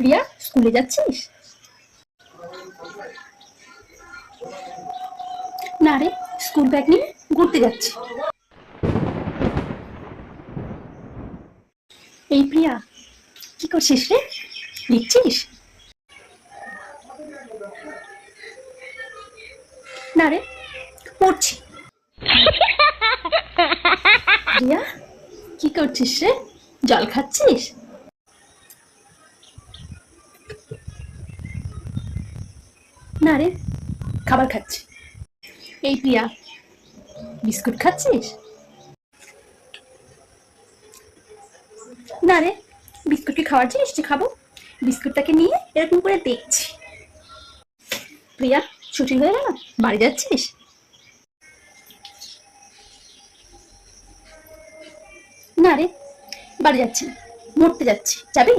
প্রিয়া, স্কুলে যাচ্ছিস? না রে, স্কুল ব্যাগ নিয়ে ঘুরতে যাচ্ছি। এই প্রিয়া, কি করছিস রে? লিখছিস? না রে, পড়ছি। প্রিয়া, কি করছিস রে? জল খাচ্ছিস? না রে, খাবার খাচ্ছি। এই প্রিয়া, বিস্কুট খাচ্ছিস? না রে, বিস্কুট কি খাওয়ার জিনিস যে খাবো? বিস্কুটটাকে নিয়ে এরকম করে দেখছি। প্রিয়া, ছুটি হয়ে গেল, বাড়ি যাচ্ছিস? না রে, বাড়ি যাচ্ছি না, মরতে যাচ্ছি। যাবি?